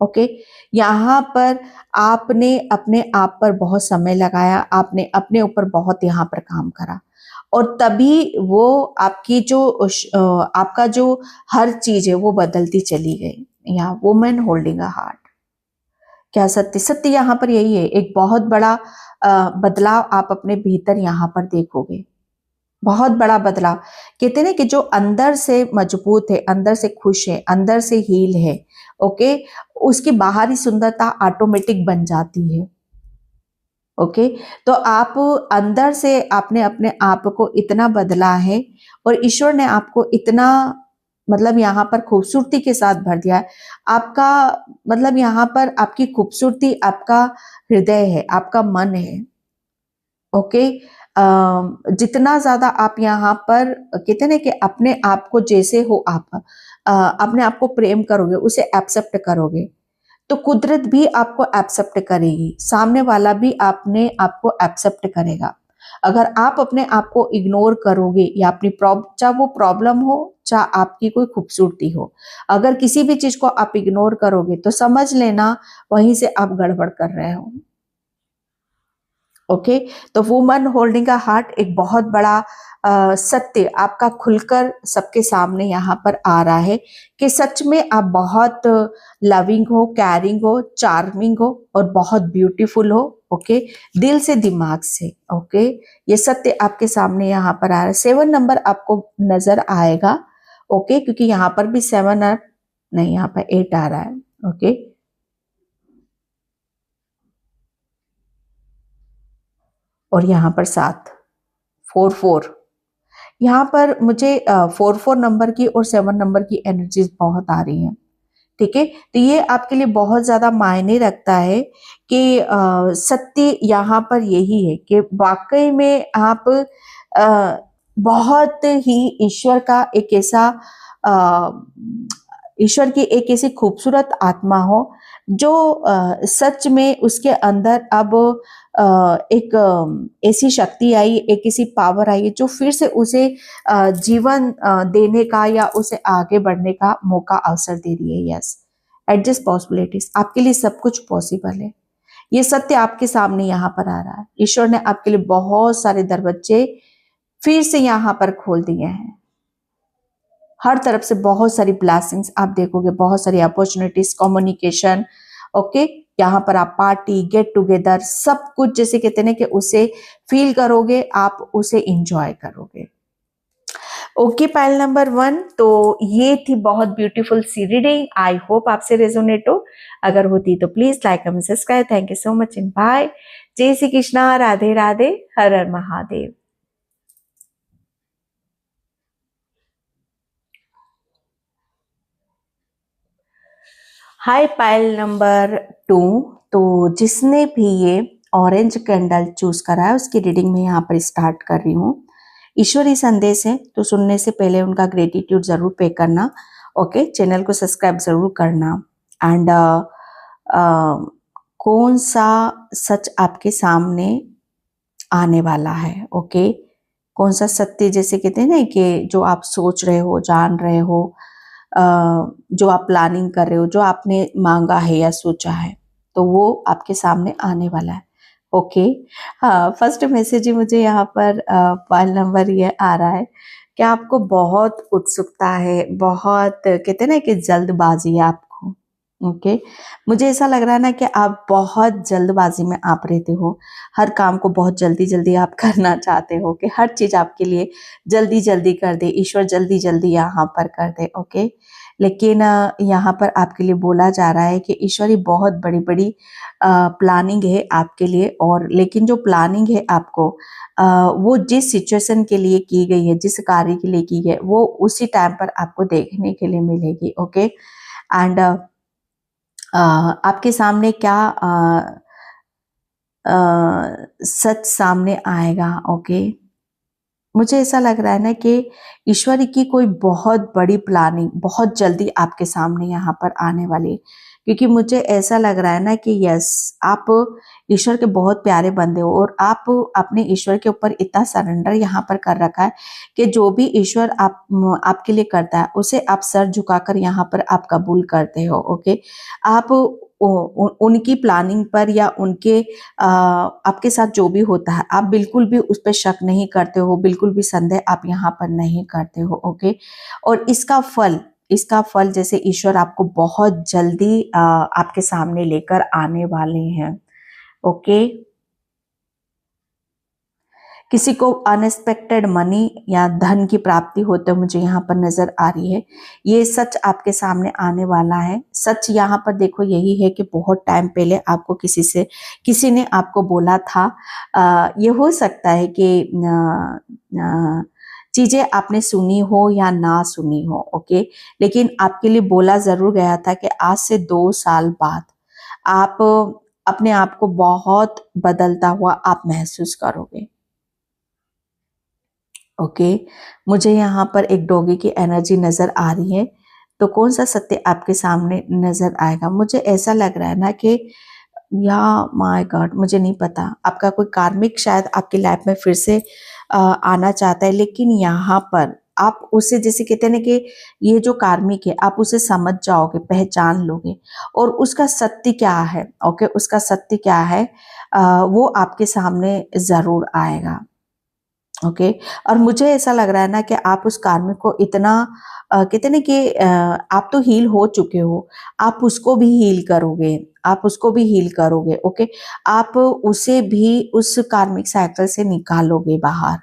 ओके, यहाँ पर आपने अपने आप पर बहुत समय लगाया, आपने अपने ऊपर बहुत यहाँ पर काम करा, और तभी वो आपकी जो आपका जो हर चीज है वो बदलती चली गई। यहाँ वुमेन होल्डिंग अ हार्ट, क्या सत्य? सत्य यहाँ पर यही है, एक बहुत बड़ा बदलाव आप अपने भीतर यहाँ पर देखोगे, बहुत बड़ा बदलाव। कहते ना कि जो अंदर से मजबूत है, अंदर से खुश है, अंदर से हील है, ओके, उसकी बाहरी सुंदरता ऑटोमेटिक बन जाती है। ओके, तो आप अंदर से आपने अपने आप को इतना बदला है, और ईश्वर ने आपको इतना मतलब यहाँ पर खूबसूरती के साथ भर दिया है। आपका मतलब यहाँ पर आपकी खूबसूरती आपका हृदय है, आपका मन है। ओके, जितना ज्यादा आप यहाँ पर कहते ना कि अपने आप को जैसे हो आप अपने आप को प्रेम करोगे, उसे एक्सेप्ट करोगे, तो कुदरत भी आपको एक्सेप्ट करेगी, सामने वाला भी अपने आप को एक्सेप्ट करेगा। अगर आप अपने आप को इग्नोर करोगे, या अपनी चाहे वो प्रॉब्लम हो, चाहे आपकी कोई खूबसूरती हो, अगर किसी भी चीज को आप इग्नोर करोगे तो समझ लेना वहीं से आप गड़बड़ कर रहे हो। ओके, तो वुमन होल्डिंग का हार्ट एक बहुत बड़ा सत्य आपका खुलकर सबके सामने यहाँ पर आ रहा है कि सच में आप बहुत लविंग हो, कैरिंग हो, चार्मिंग हो, और बहुत ब्यूटीफुल हो। ओके, दिल से दिमाग से। ओके, ये सत्य आपके सामने यहाँ पर आ रहा है। 7 नंबर आपको नजर आएगा। ओके, क्योंकि यहाँ पर भी 7 नहीं, यहाँ पर 8 आ रहा है। ओके, और यहाँ पर 7, 4 यहाँ पर मुझे 4 नंबर की और 7 नंबर की एनर्जीज बहुत आ रही हैं। ठीक है, तो ये आपके लिए बहुत ज्यादा मायने रखता है कि सत्य यहाँ पर यही है कि वाकई में आप बहुत ही ईश्वर का एक ऐसा ईश्वर की एक ऐसी खूबसूरत आत्मा हो जो सच में उसके अंदर अब एक ऐसी शक्ति आई, एक ऐसी पावर आई जो फिर से उसे जीवन देने का या उसे आगे बढ़ने का मौका अवसर दे रही है। यस, एडजस्ट पॉसिबिलिटीज, आपके लिए सब कुछ पॉसिबल है। ये सत्य आपके सामने यहाँ पर आ रहा है। ईश्वर ने आपके लिए बहुत सारे दरवाजे फिर से यहाँ पर खोल दिए हैं। हर तरफ से बहुत सारी ब्लेसिंग्स आप देखोगे, बहुत सारी अपॉर्चुनिटीज, कम्युनिकेशन। ओके, यहाँ पर आप पार्टी, गेट टुगेदर, सब कुछ जैसे कहते हैं कि उसे फील करोगे, आप उसे इंजॉय करोगे। ओके, पाइल नंबर 1, तो ये थी बहुत ब्यूटीफुल सी रीडिंग। आई होप आपसे रेजोनेट हो। अगर होती तो please like comment subscribe. Thank you so much and bye. जय श्री कृष्णा, राधे राधे, हर हर महादेव। हाय पाइल नंबर 2, तो जिसने भी ये ऑरेंज कैंडल चूज करा है उसकी रीडिंग में यहाँ पर स्टार्ट कर रही हूँ। ईश्वरी संदेश है, तो सुनने से पहले उनका ग्रेटिट्यूड जरूर पे करना। ओके, चैनल को सब्सक्राइब जरूर करना। एंड कौन सा सच आपके सामने आने वाला है? ओके, कौन सा सत्य, जैसे कहते हैं ना कि जो आप सोच रहे हो, जान रहे हो, जो आप प्लानिंग कर रहे हो, जो आपने मांगा है या सोचा है, तो वो आपके सामने आने वाला है। ओके, हाँ, फर्स्ट मैसेज ही मुझे यहाँ पर पाइल नंबर ये आ रहा है कि आपको बहुत उत्सुकता है, बहुत कहते हैं ना कि जल्दबाजी है आपको। ओके, मुझे ऐसा लग रहा है ना कि आप बहुत जल्दबाजी में आप रहते हो, हर काम को बहुत जल्दी जल्दी आप करना चाहते हो कि हर चीज आपके लिए जल्दी जल्दी कर दे, ईश्वर जल्दी जल्दी यहाँ पर कर दे। ओके, लेकिन यहाँ पर आपके लिए बोला जा रहा है कि ईश्वरी बहुत बड़ी बड़ी प्लानिंग है आपके लिए, और लेकिन जो प्लानिंग है आपको वो जिस सिचुएशन के लिए की गई है, जिस कार्य के लिए की है, वो उसी टाइम पर आपको देखने के लिए मिलेगी। ओके, एंड आपके सामने क्या सच सामने आएगा। ओके, मुझे ऐसा लग रहा है ना कि ईश्वर की कोई बहुत बड़ी प्लानिंग बहुत जल्दी आपके सामने यहाँ पर आने वाली है, क्योंकि मुझे ऐसा लग रहा है ना कि यस, आप ईश्वर के बहुत प्यारे बंदे हो, और आप अपने ईश्वर के ऊपर इतना सरेंडर यहाँ पर कर रखा है कि जो भी ईश्वर आपके लिए करता है उसे आप सर झुकाकर यहाँ पर आप कबूल करते हो। ओके, आप उनकी प्लानिंग पर या उनके आपके साथ जो भी होता है आप बिल्कुल भी उस पर शक नहीं करते हो, बिल्कुल भी संदेह आप यहाँ पर नहीं करते हो। ओके, और इसका फल जैसे ईश्वर आपको बहुत जल्दी आपके सामने लेकर आने वाले हैं। ओके, किसी को अनएक्सपेक्टेड मनी या धन की प्राप्ति होते मुझे यहाँ पर नजर आ रही है। ये सच आपके सामने आने वाला है। सच यहाँ पर देखो यही है कि बहुत टाइम पहले आपको किसी ने आपको बोला था। ये हो सकता है कि चीजें आपने सुनी हो या ना सुनी हो। ओके, लेकिन आपके लिए बोला जरूर गया था कि आज से 2 साल बाद आप अपने आप को बहुत बदलता हुआ आप महसूस करोगे। ओके, मुझे यहाँ पर एक डॉगी की एनर्जी नजर आ रही है, तो कौन सा सत्य आपके सामने नजर आएगा? मुझे ऐसा लग रहा है ना कि या माय गॉड, मुझे नहीं पता, आपका कोई कार्मिक शायद आपकी लाइफ में फिर से आना चाहता है, लेकिन यहाँ पर आप उसे जैसे कहते हैं ना कि ये जो कार्मिक है आप उसे समझ जाओगे, पहचान लोगे, और उसका सत्य क्या है। ओके, उसका सत्य क्या है वो आपके सामने जरूर आएगा। ओके, और मुझे ऐसा लग रहा है ना कि आप उस कार्मिक को इतना कहते ना कि आप तो हील हो चुके हो, आप उसको भी हील करोगे, आप उसको भी हील करोगे। ओके, आप उसे भी उस कार्मिक साइकिल से निकालोगे बाहर।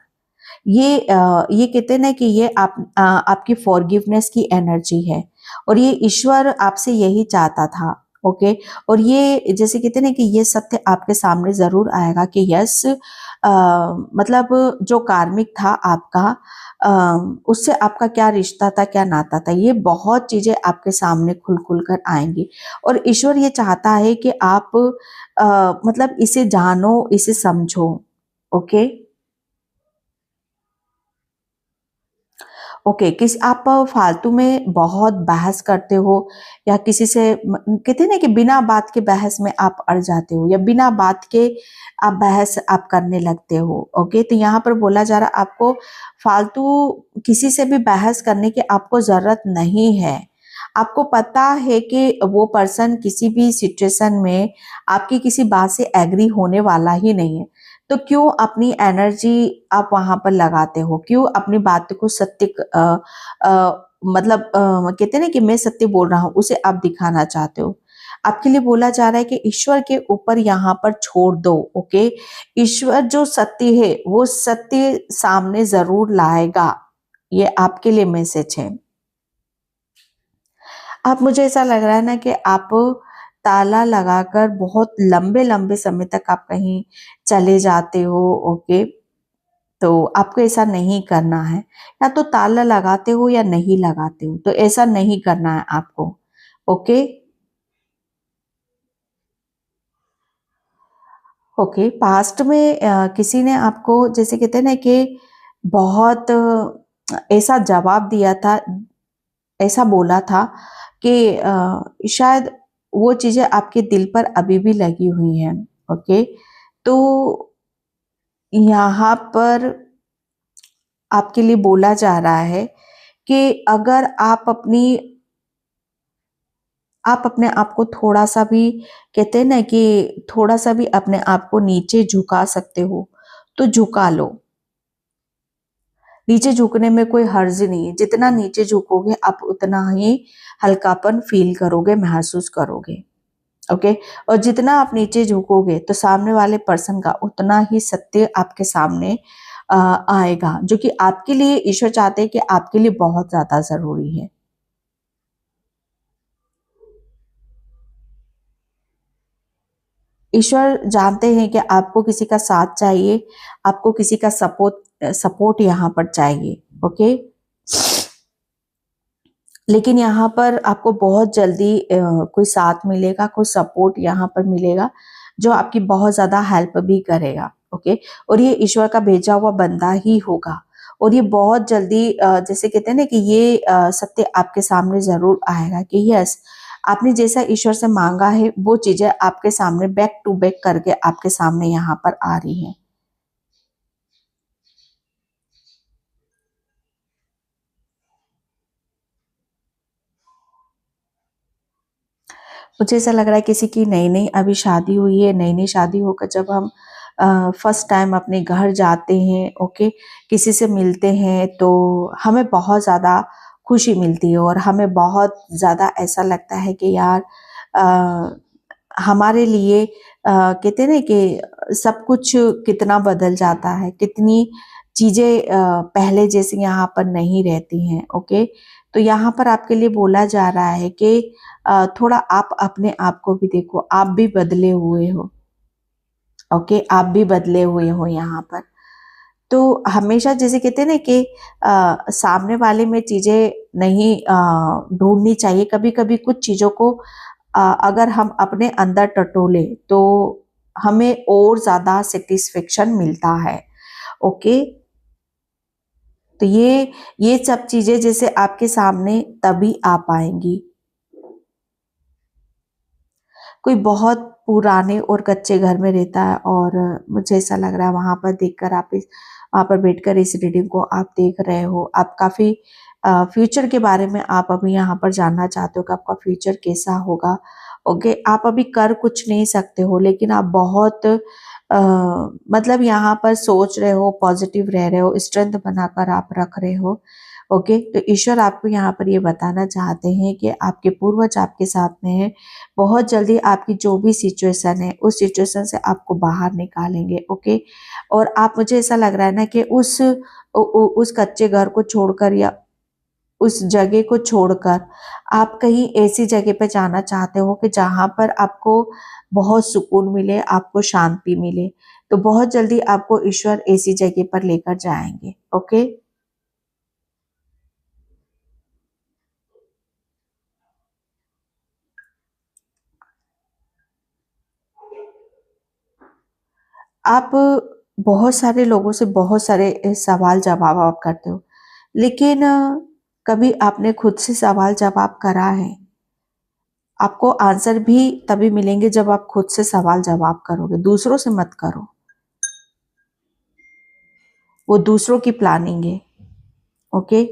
ये कहते हैं ना कि ये आपकी फॉरगिवनेस की एनर्जी है, और ये ईश्वर आपसे यही चाहता था। ओके, और ये जैसे कहते हैं ना कि ये सत्य आपके सामने जरूर आएगा कि यस, मतलब जो कार्मिक था आपका, उससे आपका क्या रिश्ता था, क्या नाता था, ये बहुत चीजें आपके सामने खुल खुल कर आएंगी, और ईश्वर ये चाहता है कि आप मतलब इसे जानो, इसे समझो। ओके, ओके, किस आप फालतू में बहुत बहस करते हो, या किसी से कहते हैं ना कि बिना बात के बहस में आप अड़ जाते हो, या बिना बात के आप बहस आप करने लगते हो। ओके, तो यहाँ पर बोला जा रहा आपको फालतू किसी से भी बहस करने की आपको जरूरत नहीं है। आपको पता है कि वो पर्सन किसी भी सिचुएशन में आपकी किसी बात से एग्री होने वाला ही नहीं है, तो क्यों अपनी एनर्जी आप वहां पर लगाते हो? क्यों अपनी बात को सत्य मतलब कहते हैं ना कि मैं सत्य बोल रहा हूं, उसे आप दिखाना चाहते हो। आपके लिए बोला जा रहा है कि ईश्वर के ऊपर यहाँ पर छोड़ दो। ओके, ईश्वर जो सत्य है वो सत्य सामने जरूर लाएगा। ये आपके लिए मैसेज है। आप मुझे ऐसा लग रहा है ना कि आप ताला लगाकर बहुत लंबे लंबे समय तक आप कहीं चले जाते हो। ओके, तो आपको ऐसा नहीं करना है, या तो ताला लगाते हो या नहीं लगाते हो, तो ऐसा नहीं करना है आपको। ओके, ओके, पास्ट में किसी ने आपको जैसे कहते हैं ना कि बहुत ऐसा जवाब दिया था, ऐसा बोला था कि शायद वो चीजें आपके दिल पर अभी भी लगी हुई हैं। ओके, तो यहाँ पर आपके लिए बोला जा रहा है कि अगर आप अपने आप को थोड़ा सा भी कहते हैं ना कि थोड़ा सा भी अपने आप को नीचे झुका सकते हो, तो झुका लो। नीचे झुकने में कोई हर्ज नहीं है, जितना नीचे झुकोगे आप उतना ही हल्कापन फील करोगे, महसूस करोगे। ओके, और जितना आप नीचे झुकोगे तो सामने वाले पर्सन का उतना ही सत्य आपके सामने आएगा, जो कि आपके लिए ईश्वर चाहते हैं कि आपके लिए बहुत ज्यादा जरूरी है। ईश्वर जानते हैं कि आपको किसी का साथ चाहिए, आपको किसी का सपोर्ट यहाँ पर चाहिए। ओके, लेकिन यहाँ पर आपको बहुत जल्दी कोई साथ मिलेगा, कोई सपोर्ट यहाँ पर मिलेगा जो आपकी बहुत ज्यादा हेल्प भी करेगा। ओके, और ये ईश्वर का भेजा हुआ बंदा ही होगा, और ये बहुत जल्दी जैसे कहते हैं ना कि ये सत्य आपके सामने जरूर आएगा कि यस, आपने जैसा ईश्वर से मांगा है वो चीजें आपके सामने बैक टू बैक करके आपके सामने यहाँ पर आ रही है। मुझे ऐसा लग रहा है किसी की नई नई अभी शादी हुई है, नई नई शादी होकर जब हम फर्स्ट टाइम अपने घर जाते हैं, ओके, किसी से मिलते हैं तो हमें बहुत ज़्यादा खुशी मिलती है, और हमें बहुत ज़्यादा ऐसा लगता है कि यार हमारे लिए कहते हैं ना कि सब कुछ कितना बदल जाता है, कितनी चीज़ें पहले जैसे यहाँ पर नहीं रहती हैं। ओके, तो यहाँ पर आपके लिए बोला जा रहा है कि थोड़ा आप अपने आप को भी देखो, आप भी बदले हुए हो। ओके, आप भी बदले हुए हो यहाँ पर। तो हमेशा जैसे कहते हैं ना कि सामने वाले में चीजें नहीं ढूंढनी चाहिए, कभी कभी कुछ चीजों को अगर हम अपने अंदर टटोले तो हमें और ज्यादा सेटिस्फेक्शन मिलता है। ओके, तो ये सब चीजें जैसे आपके सामने तभी आ पाएंगी। कोई बहुत पुराने और कच्चे घर में रहता है, और मुझे ऐसा लग रहा है वहां पर देखकर आप इस वहां पर बैठकर इस रीडिंग को आप देख रहे हो, आप काफी फ्यूचर के बारे में आप अभी यहाँ पर जानना चाहते हो कि आपका फ्यूचर कैसा होगा। ओके, आप अभी कर कुछ नहीं सकते हो, लेकिन आप बहुत मतलब यहाँ पर सोच रहे हो, पॉजिटिव रह रहे हो, स्ट्रेंथ बनाकर आप रख रहे हो। ओके, तो ईश्वर आपको यहाँ पर ये बताना चाहते हैं कि आपके पूर्वज आपके साथ में है, बहुत जल्दी आपकी जो भी सिचुएशन है उस सिचुएशन से आपको बाहर निकालेंगे। ओके, और आप, मुझे ऐसा लग रहा है ना कि उस कच्चे घर को छोड़कर या उस जगह को छोड़कर आप कहीं ऐसी जगह पे जाना चाहते हो कि जहां पर आपको बहुत सुकून मिले, आपको शांति मिले। तो बहुत जल्दी आपको ईश्वर ऐसी जगह पर लेकर जाएंगे। ओके, आप बहुत सारे लोगों से बहुत सारे सवाल जवाब आप करते हो, लेकिन कभी आपने खुद से सवाल जवाब करा है? आपको आंसर भी तभी मिलेंगे जब आप खुद से सवाल जवाब करोगे, दूसरों से मत करो। वो दूसरों की प्लानिंग है। ओके,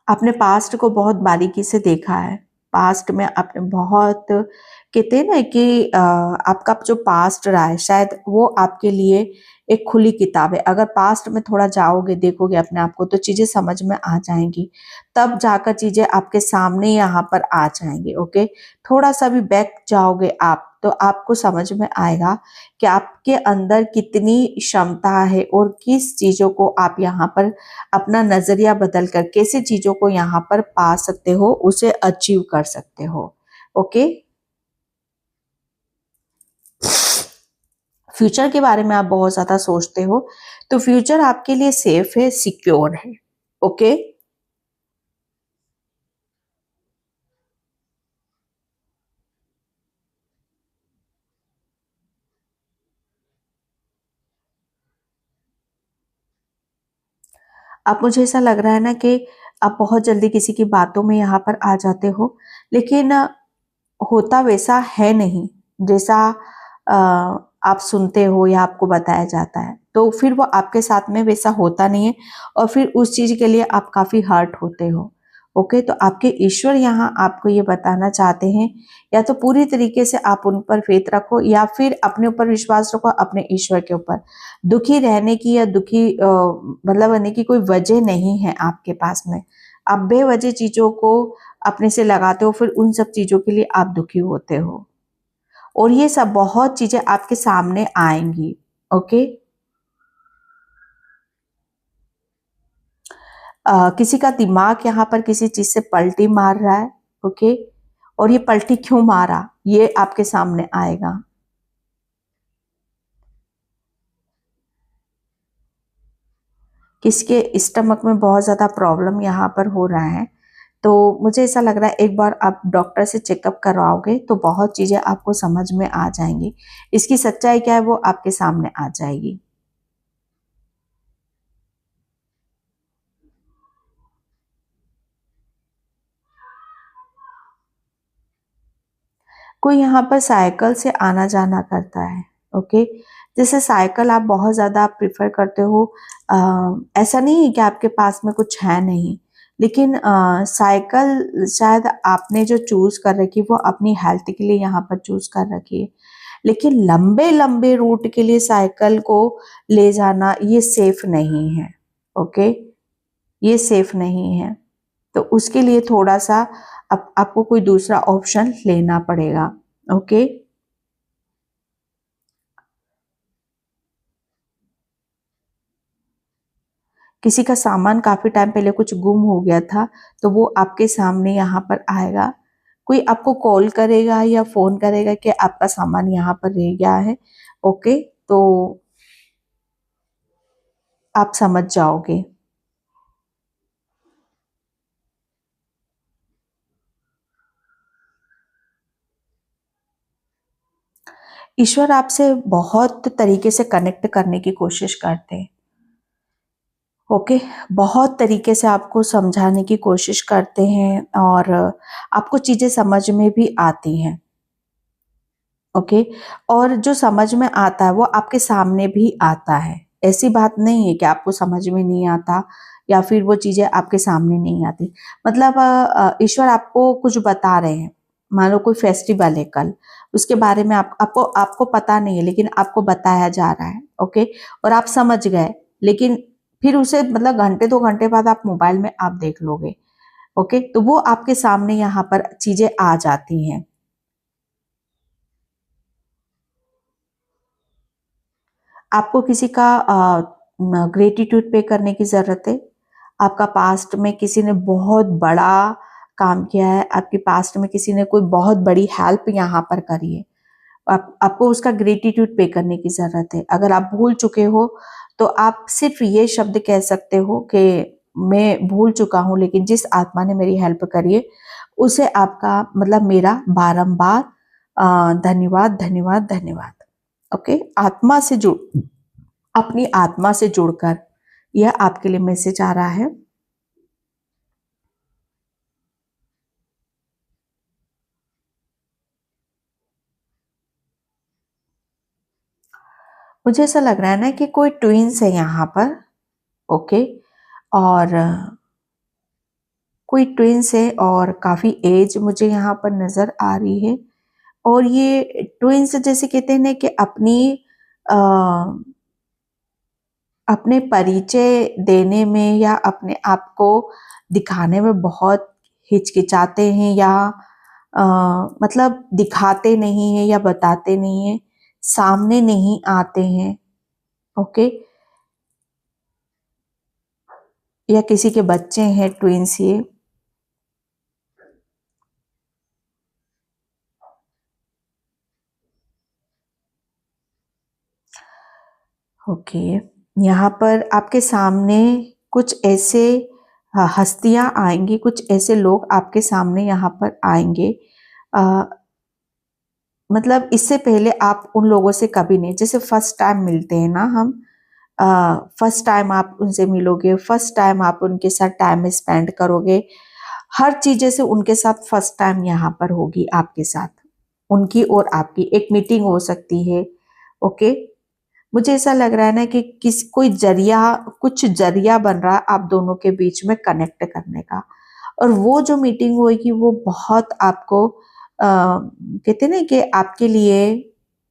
आपने पास्ट को बहुत बारीकी से देखा है, पास्ट में आपने बहुत, कहते हैं ना कि आपका जो पास्ट रहा है शायद वो आपके लिए एक खुली किताब है। अगर पास्ट में थोड़ा जाओगे, देखोगे अपने आप को, तो चीजें समझ में आ जाएंगी, तब जाकर चीजें आपके सामने यहाँ पर आ जाएंगी। ओके, थोड़ा सा भी बैक जाओगे आप तो आपको समझ में आएगा कि आपके अंदर कितनी क्षमता है, और किस चीजों को आप यहाँ पर अपना नजरिया बदल कर कैसे चीजों को यहाँ पर पा सकते हो, उसे अचीव कर सकते हो। ओके, फ्यूचर के बारे में आप बहुत ज्यादा सोचते हो, तो फ्यूचर आपके लिए सेफ है, सिक्योर है। ओके, अब मुझे ऐसा लग रहा है ना कि आप बहुत जल्दी किसी की बातों में यहाँ पर आ जाते हो, लेकिन होता वैसा है नहीं जैसा अ, आप सुनते हो या आपको बताया जाता है, तो फिर वो आपके साथ में वैसा होता नहीं है, और फिर उस चीज के लिए आप काफी हर्ट होते हो। ओके, तो आपके ईश्वर यहाँ आपको ये बताना चाहते हैं, या तो पूरी तरीके से आप उन पर फेथ रखो, या फिर अपने ऊपर विश्वास रखो, अपने ईश्वर के ऊपर। दुखी रहने की या दुखी मतलब रहने की कोई वजह नहीं है आपके पास में। आप बेवजह चीजों को अपने से लगाते हो, फिर उन सब चीजों के लिए आप दुखी होते हो, और ये सब बहुत चीजें आपके सामने आएंगी। ओके, किसी का दिमाग यहाँ पर किसी चीज से पलटी मार रहा है, ओके। और ये पलटी क्यों मारा ये आपके सामने आएगा। किसके स्टमक में बहुत ज़्यादा प्रॉब्लम यहाँ पर हो रहा है, तो मुझे ऐसा लग रहा है एक बार आप डॉक्टर से चेकअप करवाओगे तो बहुत चीज़ें आपको समझ में आ जाएंगी। इसकी सच्चाई क्या है वो आपके सामने आ जाएगी। कोई यहाँ पर साइकिल से आना जाना करता है, ओके। जैसे साइकिल आप बहुत ज़्यादा प्रिफर करते हो, ऐसा नहीं है कि आपके पास में कुछ है नहीं, लेकिन साइकिल शायद आपने जो चूज कर रखी वो अपनी हेल्थ के लिए यहाँ पर चूज कर रखी है, लेकिन लंबे लंबे रूट के लिए साइकिल को ले जाना ये सेफ नहीं है, ओके। ये सेफ नहीं है, तो उसके लिए थोड़ा सा आपको कोई दूसरा ऑप्शन लेना पड़ेगा, ओके। किसी का सामान काफी टाइम पहले कुछ गुम हो गया था, तो वो आपके सामने यहाँ पर आएगा। कोई आपको कॉल करेगा या फोन करेगा कि आपका सामान यहाँ पर रह गया है, ओके। तो आप समझ जाओगे। ईश्वर आपसे बहुत तरीके से कनेक्ट करने की कोशिश करते हैं, ओके। बहुत तरीके से आपको समझाने की कोशिश करते हैं और आपको चीजें समझ में भी आती हैं, ओके। और जो समझ में आता है वो आपके सामने भी आता है। ऐसी बात नहीं है कि आपको समझ में नहीं आता या फिर वो चीजें आपके सामने नहीं आती। मतलब ईश्वर आपको कुछ बता रहे हैं, मान लो कोई फेस्टिवल है कल, उसके बारे में आपको आपको पता नहीं है लेकिन आपको बताया जा रहा है, ओके। और आप समझ गए, लेकिन फिर उसे मतलब घंटे 2 घंटे बाद आप मोबाइल में आप देख लोगे, ओके। तो वो आपके सामने यहाँ पर चीजें आ जाती हैं। आपको किसी का ग्रेटिट्यूड पे करने की ज़रूरत है। आपका पास्ट में किसी ने बहुत बड़ा काम किया है, आपके पास्ट में किसी ने कोई बहुत बड़ी हेल्प यहाँ पर करी है, आपको उसका ग्रेटिट्यूड पे करने की ज़रूरत है। अगर आप भूल चुके हो तो आप सिर्फ ये शब्द कह सकते हो कि मैं भूल चुका हूँ, लेकिन जिस आत्मा ने मेरी हेल्प करी है उसे आपका मतलब मेरा बारंबार धन्यवाद धन्यवाद धन्यवाद, ओके। आत्मा से जुड़ अपनी आत्मा से जुड़कर यह आपके लिए मैसेज आ रहा है। मुझे ऐसा लग रहा है ना कि कोई ट्विंस है यहाँ पर, ओके। और कोई ट्विंस है और काफी एज मुझे यहाँ पर नजर आ रही है। और ये ट्विंस जैसे कहते हैं ना कि अ, अपने परिचय देने में या अपने आप को दिखाने में बहुत हिचकिचाते हैं, या अ, मतलब दिखाते नहीं है या बताते नहीं है, सामने नहीं आते हैं, ओके। या किसी के बच्चे हैं ट्विंस ये, ओके। यहाँ पर आपके सामने कुछ ऐसे हस्तियां आएंगी, कुछ ऐसे लोग आपके सामने यहाँ पर आएंगे। अ, मतलब इससे पहले आप उन लोगों से कभी नहीं, जैसे फर्स्ट टाइम मिलते हैं ना हम, फर्स्ट टाइम आप उनसे मिलोगे, फर्स्ट टाइम आप उनके साथ टाइम स्पेंड करोगे, हर चीजें से उनके साथ फर्स्ट टाइम यहाँ पर होगी आपके साथ, उनकी और आपकी एक मीटिंग हो सकती है, ओके। मुझे ऐसा लग रहा है ना कि कोई जरिया, कुछ जरिया बन रहा है आप दोनों के बीच में कनेक्ट करने का। और वो जो मीटिंग होगी वो बहुत आपको कहते हैं ना कि आपके लिए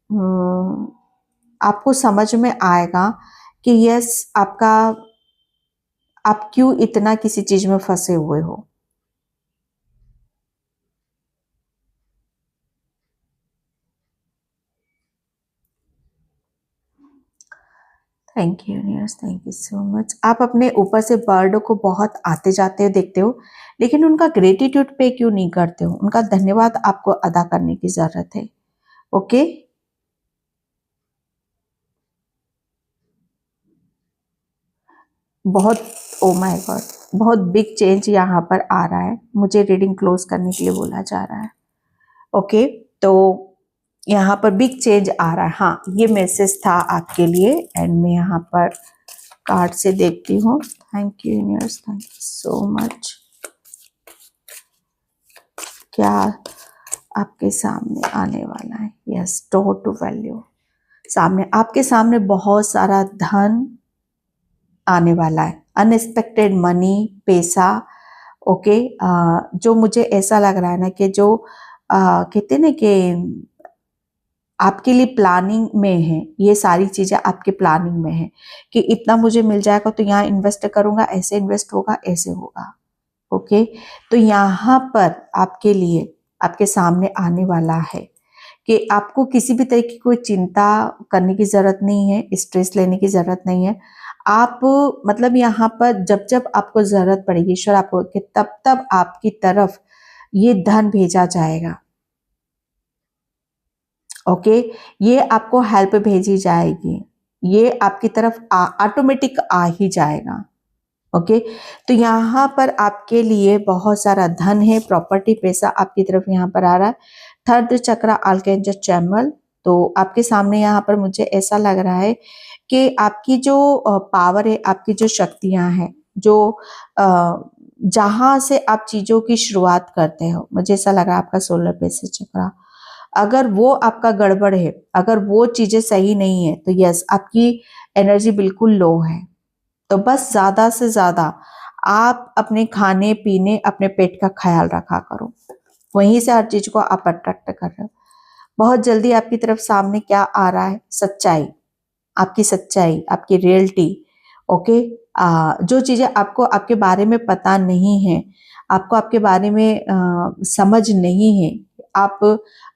हम्म, आपको समझ में आएगा कि यस आपका, आप क्यों इतना किसी चीज में फंसे हुए हो। Thank you universe, thank you so much. आप अपने ऊपर से बर्ड को बहुत आते जाते हो देखते हो, लेकिन उनका ग्रेटिट्यूड पे क्यों नहीं करते हो? उनका धन्यवाद आपको अदा करने की जरूरत है। ओके, बहुत, ओ माय गॉड, बहुत बिग चेंज यहाँ पर आ रहा है। मुझे रीडिंग क्लोज करने के लिए बोला जा रहा है। ओके, तो यहाँ पर बिग चेंज आ रहा है। हाँ, ये मैसेज था आपके लिए। एंड मैं यहाँ पर कार्ड से देखती हूँ। Thank you universe, thank you so much. क्या आपके सामने आने वाला है? Yes, door to value. सामने, आपके सामने बहुत सारा धन आने वाला है, अनएक्सपेक्टेड मनी, पैसा। ओके, जो मुझे ऐसा लग रहा है ना कि जो कहते हैं ना कि आपके लिए प्लानिंग में है, ये सारी चीजें आपके प्लानिंग में है कि इतना मुझे मिल जाएगा तो यहाँ इन्वेस्ट करूंगा, ऐसे इन्वेस्ट होगा, ऐसे होगा। ओके, तो यहाँ पर आपके लिए, आपके सामने आने वाला है कि आपको किसी भी तरह की कोई चिंता करने की जरूरत नहीं है, स्ट्रेस लेने की जरूरत नहीं है। आप मतलब यहाँ पर जब जब आपको जरूरत पड़ेगी, ईश्वर आपको कि तब तब आपकी तरफ ये धन भेजा जाएगा। ओके, ये आपको हेल्प भेजी जाएगी, ये आपकी तरफ ऑटोमेटिक आ ही जाएगा। ओके, तो यहाँ पर आपके लिए बहुत सारा धन है, प्रॉपर्टी, पैसा आपकी तरफ यहाँ पर आ रहा है। थर्ड चक्र आर्कएंजल चैमुंडा। तो आपके सामने यहाँ पर मुझे ऐसा लग रहा है कि आपकी जो पावर है, आपकी जो शक्तियां हैं, जो जहां से आप चीजों की शुरुआत करते हो, मुझे ऐसा लग रहा है आपका सोलर प्लेक्सस चक्र, अगर वो आपका गड़बड़ है, अगर वो चीजें सही नहीं है, तो यस, आपकी एनर्जी बिल्कुल लो है। तो बस ज्यादा से ज्यादा आप अपने खाने पीने, अपने पेट का ख्याल रखा करो, वहीं से हर चीज को आप अट्रैक्ट कर रहे हो। बहुत जल्दी आपकी तरफ सामने क्या आ रहा है? सच्चाई, आपकी सच्चाई, आपकी रियलिटी। ओके, जो चीजें आपको आपके बारे में पता नहीं है, आपको आपके बारे में समझ नहीं है, आप,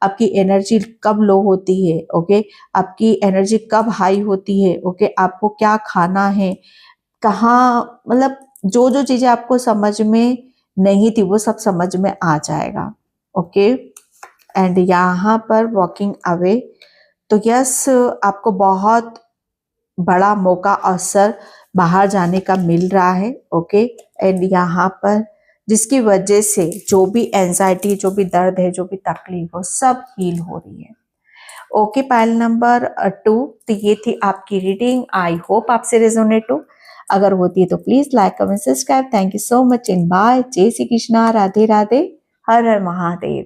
आपकी एनर्जी कब लो होती है, ओके, आपकी एनर्जी कब हाई होती है, ओके, आपको क्या खाना है, कहाँ, मतलब जो जो चीजें आपको समझ में नहीं थी वो सब समझ में आ जाएगा। ओके, एंड यहाँ पर वॉकिंग अवे। तो यस, आपको बहुत बड़ा मौका, अवसर बाहर जाने का मिल रहा है। ओके, एंड यहाँ पर जिसकी वजह से जो भी एंजाइटी, जो भी दर्द है, जो भी तकलीफ, वो सब हील हो रही है। Okay, pile number 2। तो ये थी आपकी रीडिंग। आई होप आपसे रेजोनेट हो। अगर होती है तो please like, comment, subscribe. Thank you so much and bye. जय श्री कृष्णा, राधे राधे, हर हर महादेव।